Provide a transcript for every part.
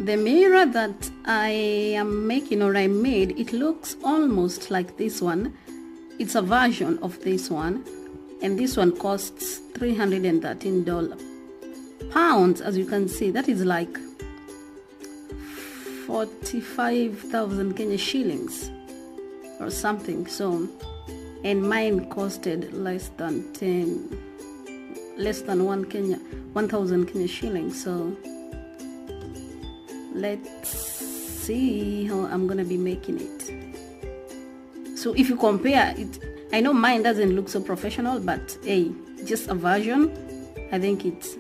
The mirror that I am making, or I made, it looks almost like this one. It's a version of this one, and this one costs $313 pounds. As you can see, that is like 45,000 Kenya shillings or something. So, and mine costed less than 1,000 Kenya shillings. So let's see how I'm gonna be making it. So if you compare it, I know mine doesn't look so professional, but hey, just a version. I think it's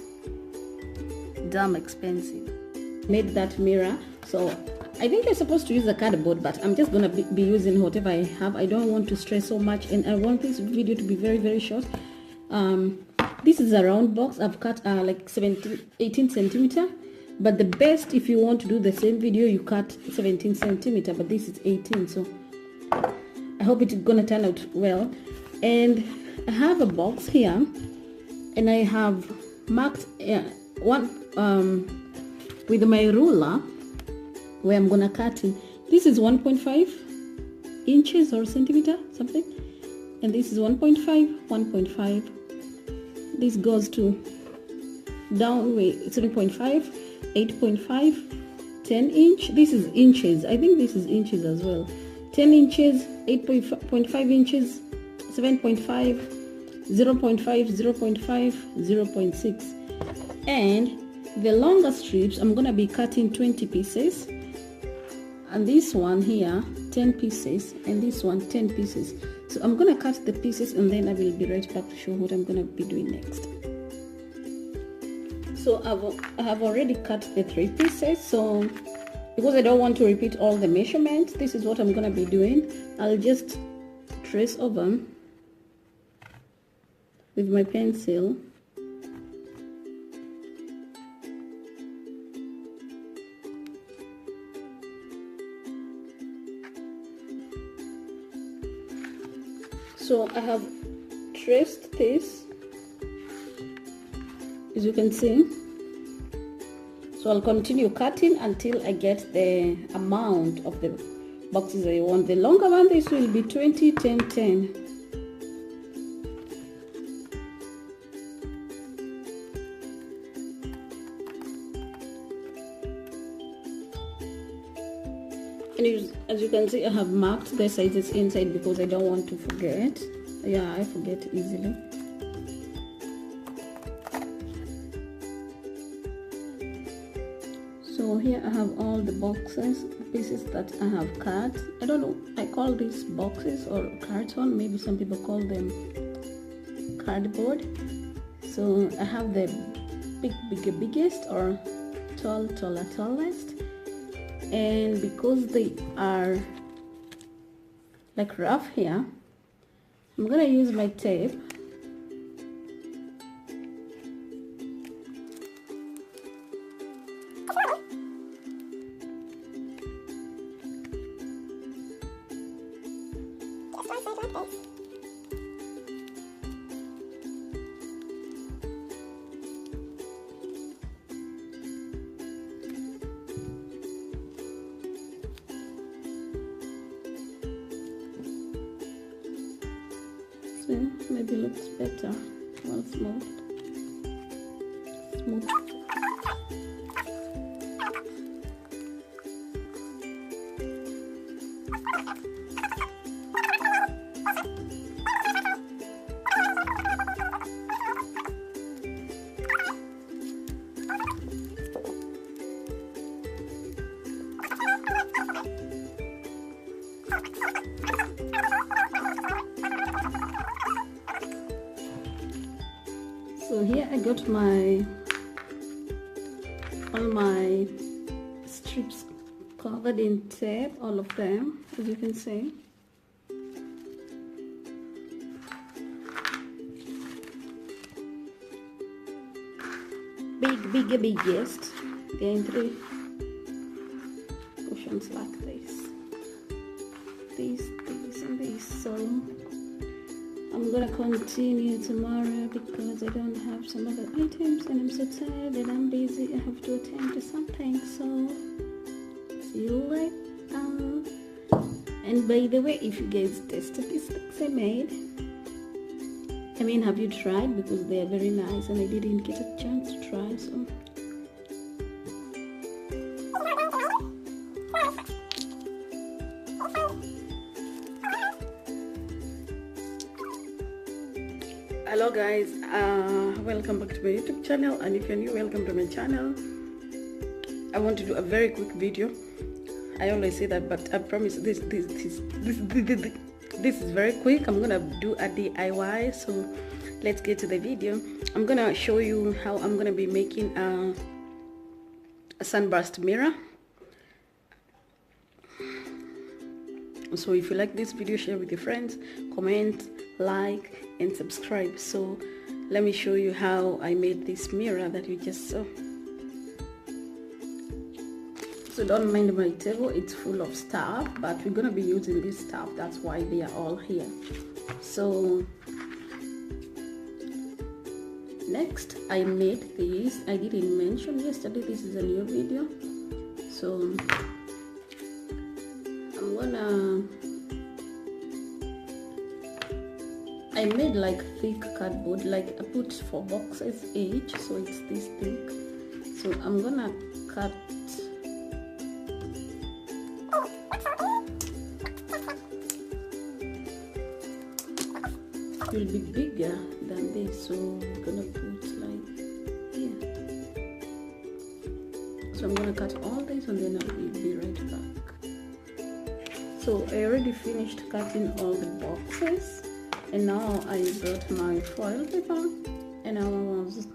damn expensive. Made that mirror, so I think you're supposed to use a cardboard, but I'm just gonna be using whatever I have. I don't want to stress so much, and I want this video to be very, very short. This is a round box. I've cut like 18 centimeter, but the best, if you want to do the same video, you cut 17 centimeter, but this is 18. So I hope it's gonna turn out well. And I have a box here, and I have marked one with my ruler where I'm gonna cut in. This is 1.5 inches or centimeter something, and this is 1.5. This goes to down with 7.5, 8.5, 10 inch. This is inches. I think this is inches as well. 10 inches, 8.5 inches, 7.5, 0.5, 0.5, 0.6. And the longer strips, I'm gonna be cutting 20 pieces. And this one here, 10 pieces, and this one, 10 pieces. So I'm gonna cut the pieces, and then I will be right back to show what I'm gonna be doing next. So I have already cut the 3 pieces. So because I don't want to repeat all the measurements, this is what I'm gonna be doing. I'll just trace over with my pencil. So I have traced this, as you can see. So I'll continue cutting until I get the amount of the boxes I want. The longer one, this will be 20, 10, 10. And as you can see, I have marked the sizes inside because I don't want to forget. Yeah, I forget easily. So here I have all the boxes, pieces that I have cut. I don't know, I call these boxes or carton. Maybe some people call them cardboard. So I have the biggest, or tallest. And because they are like rough here, I'm gonna use my tape. So maybe looks better. Well, smooth. So here I got all my strips covered in tape, all of them, as you can see. Biggest. They're in 3 portions like this. These, and these. So I'm gonna continue tomorrow because I don't have some other items and I'm so tired and I'm busy. I have to attend to something. So you like and by the way, if you guys tested these things I made, I mean, have you tried? Because they are very nice and I didn't get a chance to try, so hello guys, welcome back to my YouTube channel, and if you're new, welcome to my channel. I want to do a very quick video. I always say that, but I promise this is very quick. I'm gonna do a DIY, so let's get to the video. I'm gonna show you how I'm gonna be making a sunburst mirror. So if you like this video, share with your friends, comment, like and subscribe. So let me show you how I made this mirror that you just saw. So don't mind my table, it's full of stuff, but we're gonna be using this stuff, that's why they are all here. So next I made this. I didn't mention yesterday, this is a new video, so I made like thick cardboard, like I put 4 boxes each, so it's this thick. So I'm gonna cut it will be bigger than this, so we're gonna put like here. So I'm gonna cut all this and then I'll be right back. So I already finished cutting all the boxes, and now I brought my foil paper and I was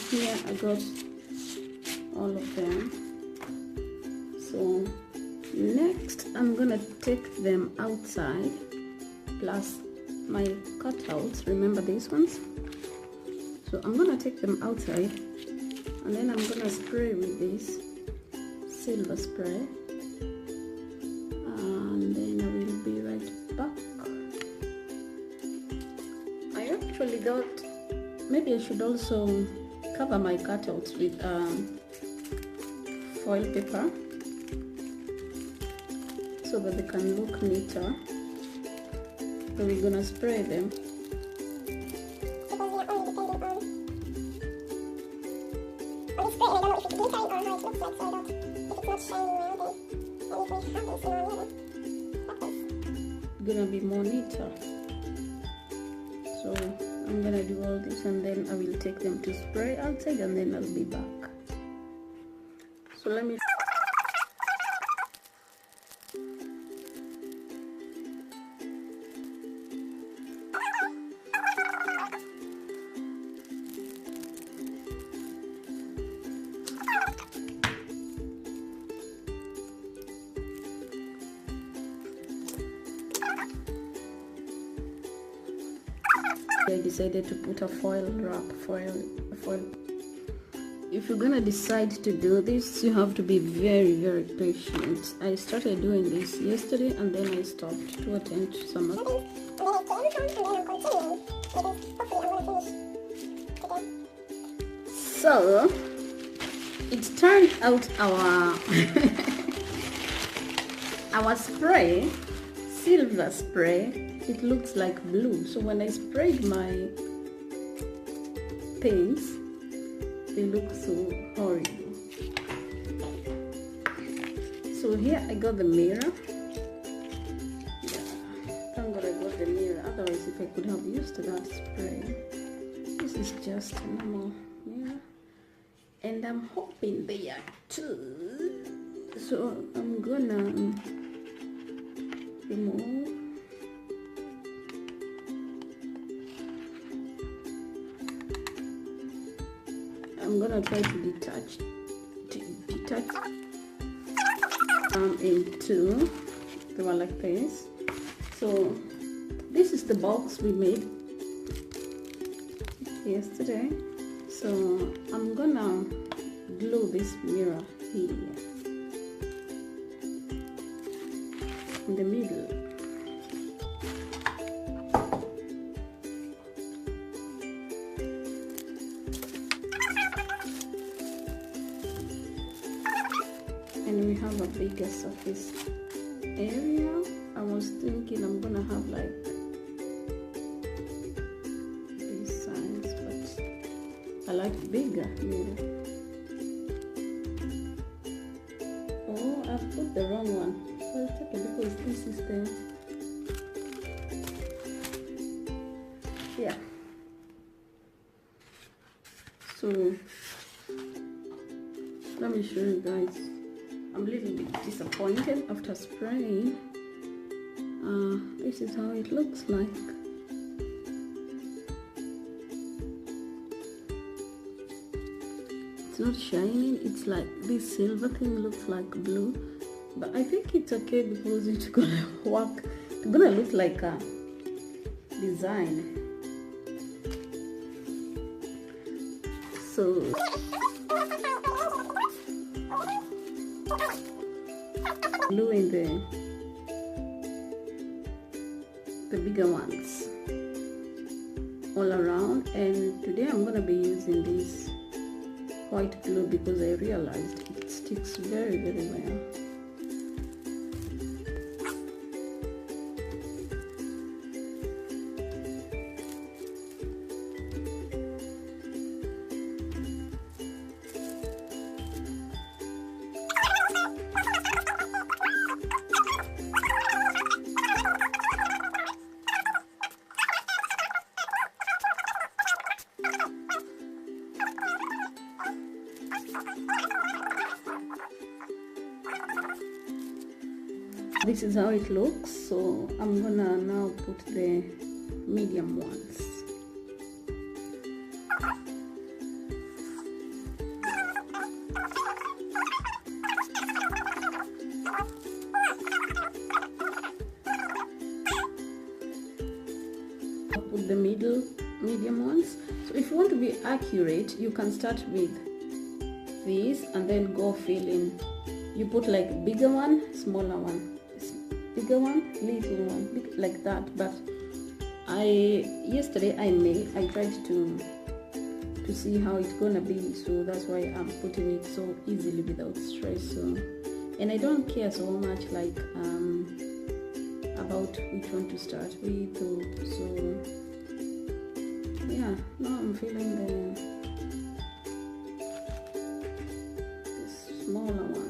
here. I got all of them. So next I'm gonna take them outside, plus my cutouts, remember these ones? So I'm gonna take them outside and then I'm gonna spray with this silver spray, and then I will be right back. I actually got, maybe I should also cover my cutouts with foil paper so that they can look neater. So we're gonna spray them. Gonna be more neater. So I'm gonna do all this and then I will take them to spray outside and then I'll be back. So let me I decided to put a foil wrap, foil. If you're gonna decide to do this, you have to be very, very patient. I started doing this yesterday and then I stopped to attend to some other. So it turned out our our spray, silver spray, it looks like blue. So when I sprayed my paints, they look so horrible. So here I got the mirror. Yeah, thank God I got the mirror, otherwise if I could have used that spray. This is just a normal mirror and I'm hoping they are too. So I'm gonna remove. I'm gonna try to detach into the one like this. So this is the box we made yesterday. So I'm gonna glue this mirror here in the middle. bigger surface area. I was thinking I'm gonna have like this size, but I like bigger mirror. Oh, I put the wrong one. Well, it's okay because this is the, yeah. So let me show you guys. I'm a little bit disappointed after spraying. This is how it looks like. It's not shining, it's like this silver thing looks like blue, but I think it's okay because it's gonna work. It's gonna look like a design. So blue in the bigger ones all around, and today I'm gonna be using this white glue because I realized it sticks very, very well. This is how it looks, so I'm gonna now put the medium ones. I'll put the medium ones. So if you want to be accurate, you can start with this and then go fill in. You put like bigger one, smaller one, bigger one, little one, like that. But yesterday I tried to see how it's gonna be, so that's why I'm putting it so easily without stress. So, and I don't care so much like about which one to start with. So yeah, now I'm feeling the smaller ones.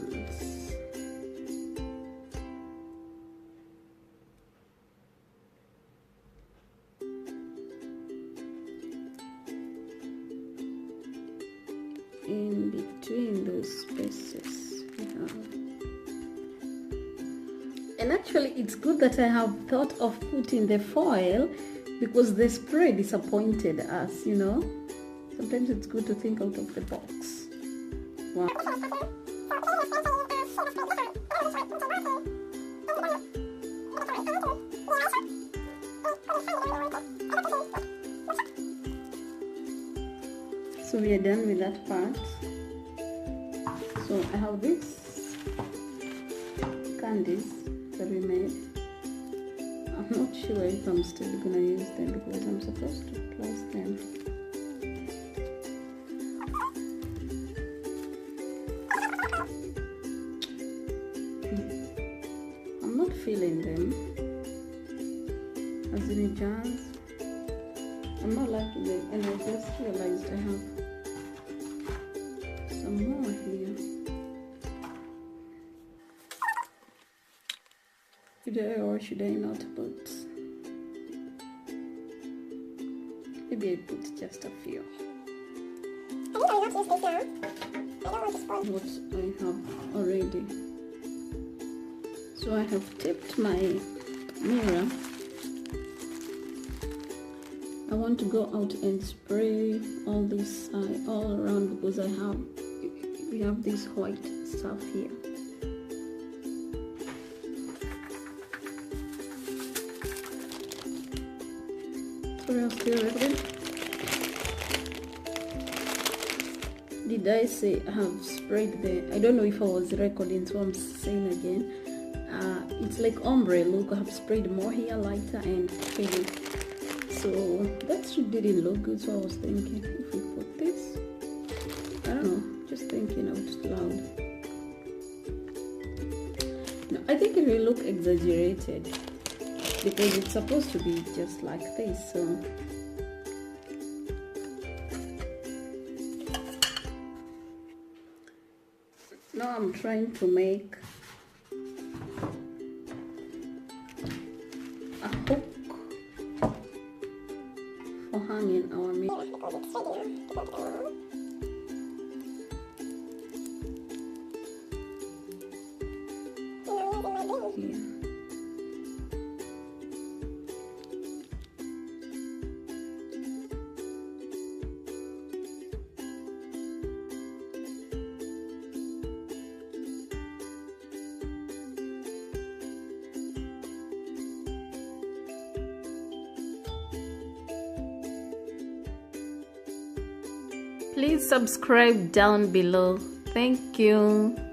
In between those spaces we have. And actually it's good that I have thought of putting the foil because the spray disappointed us, you know. Sometimes it's good to think out of the box. Wow. So we are done with that part. So I have this candies that we made. I'm not sure if I'm still gonna use them because I'm supposed to close them. I'm not feeling them as in jars. I'm not liking them, and I just realized I have some more here. Should I or should I not put? Maybe I put just a few. I think I will not use this now. I don't want to spoil what I have already. So I have tipped my mirror. I want to go out and spray all this side all around because we have this white stuff here. Sorry, I'm still recording. Did I say I have sprayed the? I don't know if I was recording, so I'm saying again. It's like ombre look. I have sprayed more here, lighter and faded. So that didn't look good, so I was thinking if we put this, I don't know, just thinking out loud. I think it will look exaggerated because it's supposed to be just like this. So now I'm trying to make a hook for hanging our mirror. Here. Please subscribe down below. Thank you.